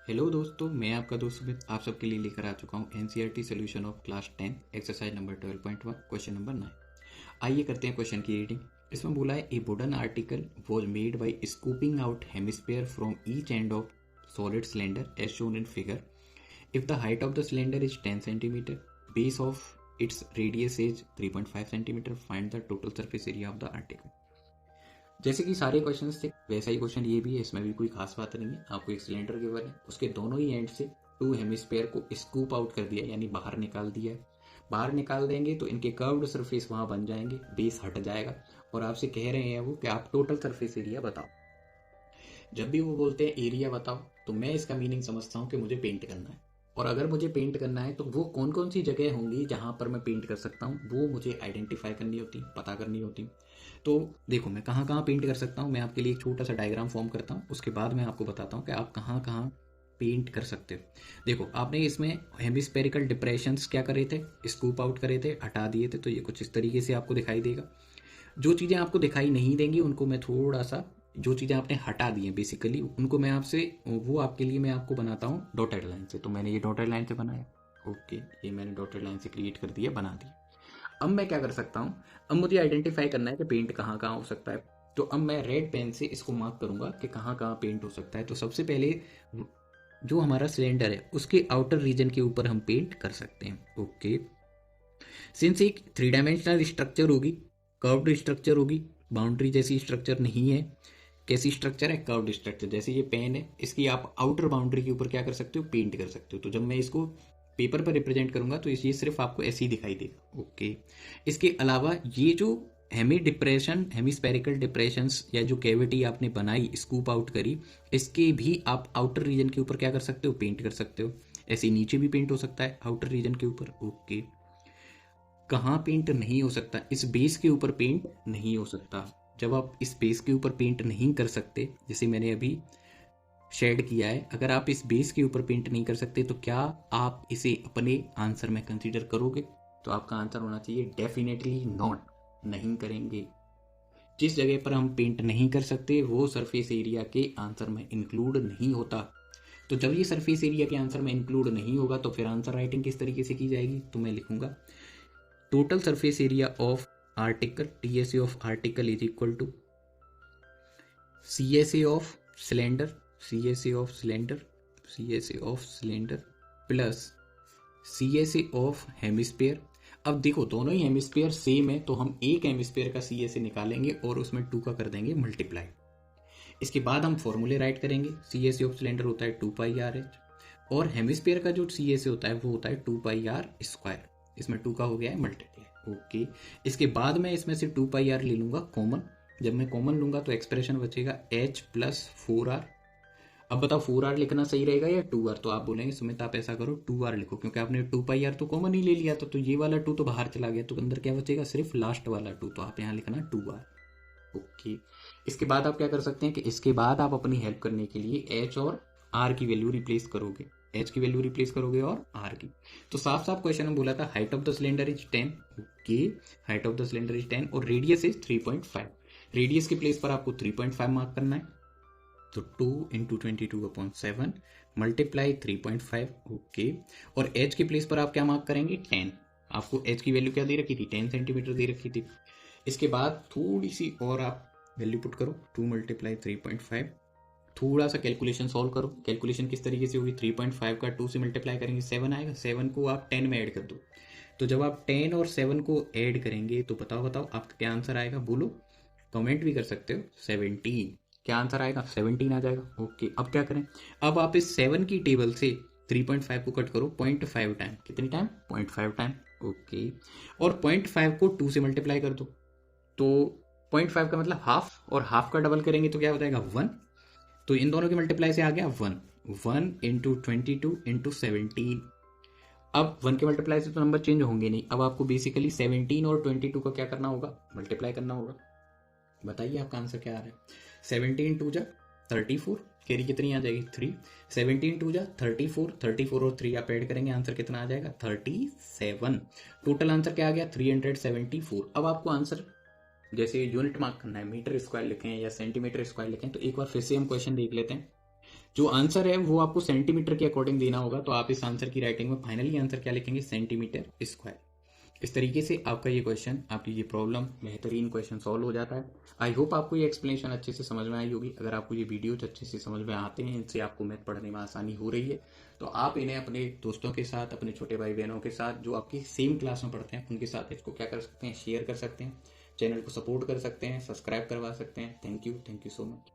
Hello दोस्तों, मैं आपका दोस्त सुमित आप सबके लिए लेकर आ चुका हूँ NCERT solution of class 10 exercise number 12.1 question number 9। आइए करते हैं क्वेश्चन की रीडिंग। इसमें बोला है a wooden article was made by scooping out hemisphere from each end of solid cylinder as shown in figure. If the height of the cylinder is 10 centimetre, base of its radius is 3.5 centimetre, find the total surface area of the article. जैसे कि सारे question थे वैसा ही question ये भी है, इसमें भी कोई खास बात नहीं है। आपको एक सिलेंडर गिवन है, उसके दोनों ही एंड से टू हेमिस्फेयर को स्कूप आउट कर दिया, यानी बाहर निकाल दिया है। बाहर निकाल देंगे तो इनके कर्व्ड सरफेस वहां बन जाएंगे, बेस हट जाएगा और आपसे कह रहे हैं वो कि आप टोटल सरफेस एरिया बताओ। जब भी वो बोलते हैं एरिया बताओ तो मैं इसका मीनिंग समझता हूँ कि मुझे पेंट करना है, और अगर मुझे पेंट करना है तो वो कौन कौन सी जगह होंगी जहां पर मैं पेंट कर सकता हूँ वो मुझे आइडेंटिफाई करनी होती, पता करनी होती। तो देखो मैं कहाँ कहाँ पेंट कर सकता हूँ, मैं आपके लिए एक छोटा सा डायग्राम फॉर्म करता हूँ, उसके बाद मैं आपको बताता हूँ कि आप कहाँ कहाँ पेंट कर सकते हो। देखो आपने इसमें हेमिस्फेरिकल डिप्रेशंस क्या करे थे, स्कूप आउट करे थे, हटा दिए थे, तो ये कुछ इस तरीके से आपको दिखाई देगा। जो चीज़ें आपको दिखाई नहीं देंगी उनको मैं थोड़ा सा, जो चीज़ें आपने हटा दी हैं बेसिकली उनको मैं आपसे, वो आपके लिए मैं आपको बनाता हूँ डॉटेड लाइन से। तो मैंने ये डॉटेड लाइन से बनाया, ओके, ये मैंने डॉटेड लाइन से क्रिएट कर दिया, बना दिया। अब मैं क्या कर सकता हूँ, अब मुझे आइडेंटिफाई करना है कि पेंट कहाँ कहाँ हो सकता है। तो अब मैं रेड पेन से इसको मार्क करूंगा कि कहाँ कहाँ पेंट हो सकता है। तो सबसे पहले जो हमारा सिलेंडर है उसके आउटर रीजन के ऊपर हम पेंट कर सकते हैं, ओके। सिंस एक थ्री डायमेंशनल स्ट्रक्चर होगी, कर्व्ड स्ट्रक्चर होगी, बाउंड्री जैसी स्ट्रक्चर नहीं है। कैसी स्ट्रक्चर है, कर्व्ड स्ट्रक्चर। जैसे ये पेन है, इसकी आप आउटर बाउंड्री के ऊपर क्या कर सकते हो, पेंट कर सकते हो। तो जब मैं इसको पेपर पर रिप्रेजेंट करूंगा तो ये सिर्फ आपको ऐसे ही दिखाई देगा, ओके। इसके अलावा ये जो हेमिस्फेरिकल डिप्रेशंस या जो कैविटी आपने बनाई, स्कूप आउट करी, इसके भी आप आउटर रीजन के ऊपर क्या कर सकते हो, पेंट कर सकते हो। ऐसे नीचे भी पेंट हो सकता है आउटर रीजन के ऊपर, ओके। कहाँ पेंट नहीं हो सकता, इस बेस के ऊपर पेंट नहीं हो सकता। जब आप इस बेस के ऊपर पेंट नहीं कर सकते, जैसे मैंने अभी शेड किया है, अगर आप इस बेस के ऊपर पेंट नहीं कर सकते तो क्या आप इसे अपने आंसर में कंसीडर करोगे? तो आपका आंसर होना चाहिए डेफिनेटली नॉट, नहीं करेंगे। जिस जगह पर हम पेंट नहीं कर सकते वो सरफेस एरिया के आंसर में इंक्लूड नहीं होता। तो जब ये सरफेस एरिया के आंसर में इंक्लूड नहीं होगा तो फिर आंसर राइटिंग किस तरीके से की जाएगी, तो मैं लिखूंगा total surface area of article, TSA of article is equal to CSA of cylinder, CSA of cylinder, CSA of cylinder plus CSA of hemisphere. अब देखो दोनों ही हेमिस्फेयर सेम है तो हम एक हेमिस्फेयर का सीएसए निकालेंगे और उसमें 2 का कर देंगे मल्टीप्लाई। इसके बाद हम फॉर्मूले राइट करेंगे। सीएसए ऑफ सिलेंडर होता है 2πr/h और हेमिस्फेयर का जो सीएसए होता है वो होता है 2πr²। इसमें 2 का हो गया है मल्टीप्लाई, ओके। इसके बाद मैं इसमें से 2πr ले लूंगा कॉमन। जब मैं कॉमन लूंगा तो एक्सप्रेशन बचेगा h प्लस 4r। अब बताओ 4r लिखना सही रहेगा या 2r? तो आप बोलेंगे सुमित आप ऐसा करो 2r लिखो, क्योंकि आपने 2πr तो कॉमन ही ले लिया था, तो ये वाला 2 तो बाहर चला गया, तो अंदर क्या बचेगा, सिर्फ लास्ट वाला 2। तो आप यहाँ लिखना 2r, ओके। इसके बाद आप क्या कर सकते हैं कि इसके बाद आप अपनी हेल्प करने के लिए h और r की वैल्यू रिप्लेस करोगे, h की वैल्यू रिप्लेस करोगे और r की। तो साफ साफ क्वेश्चन में बोला था height of the cylinder is 10, okay. Height of the cylinder is 10 और रेडियस इज 3.5। रेडियस के प्लेस पर आपको 3.5 मार्क करना है। तो 2 इंटू 22/7 मल्टीप्लाई 3.5, ओके। और h के प्लेस पर आप क्या मार्क करेंगे, 10। आपको h की वैल्यू क्या दे रखी थी, 10 सेंटीमीटर दे रखी थी। इसके बाद थोड़ी सी और आप वैल्यू पुट करो, 2 मल्टीप्लाई 3.5। थोड़ा सा कैलकुलेशन सॉल्व करो। कैलकुलेशन किस तरीके से होगी, 3.5 का 2 से मल्टीप्लाई करेंगे 7 आएगा, 7 को आप 10 में ऐड कर दो। तो जब आप 10 और 7 को ऐड करेंगे तो बताओ बताओ आपका क्या आंसर आएगा, बोलो, कमेंट भी कर सकते हो। 17, क्या आंसर आएगा, 17 आ जाएगा, ओके। अब क्या करें, अब आप इस 7 की टेबल से 3.5 को कट करो 0.5 टाइम, कितनी टाइम, 0.5 टाइम, ओके। और 0.5 को 2 से मल्टीप्लाई कर दो, तो 0.5 का मतलब हाफ, और हाफ का डबल करेंगे तो क्या हो जाएगा 1। तो इन दोनों के मल्टीप्लाई से आ गया 1 इंटू 22 इंटू 17। अब 1 के मल्टीप्लाई से तो नंबर चेंज होंगे नहीं, अब आपको बेसिकली 17 और 22 का क्या करना होगा, मल्टीप्लाई करना होगा। बताइए आपका आंसर क्या आ रहा है, 17 2 जा 34, कैरी कितनी आ जाएगी 3, 17 2 जा 34, 34 और 3 आप ऐड करेंगे आंसर कितना आ जाएगा 37। टोटल आंसर क्या आ गया 374। अब आपको आंसर जैसे यूनिट मार्क करना है, मीटर स्क्वायर लिखें या सेंटीमीटर स्क्वायर लिखें, तो एक बार फिर से हम क्वेश्चन देख लेते हैं। जो आंसर है वो आपको सेंटीमीटर के अकॉर्डिंग देना होगा, तो आप इस आंसर की राइटिंग में फाइनली आंसर क्या लिखेंगे, सेंटीमीटर स्क्वायर। इस तरीके से आपका ये क्वेश्चन, आपकी ये प्रॉब्लम, बेहतरीन क्वेश्चन सॉल्व हो जाता है। आई होप आपको ये एक्सप्लेनेशन अच्छे से समझ में आई होगी। अगर आपको ये वीडियोज अच्छे से समझ में आते हैं, इनसे आपको मैथ पढ़ने में आसानी हो रही है, तो आप इन्हें अपने दोस्तों के साथ, अपने छोटे भाई बहनों के साथ जो आपकी सेम क्लास में पढ़ते हैं उनके साथ इसको क्या कर सकते हैं, शेयर कर सकते हैं, चैनल को सपोर्ट कर सकते हैं, सब्सक्राइब करवा सकते हैं। Thank you so much.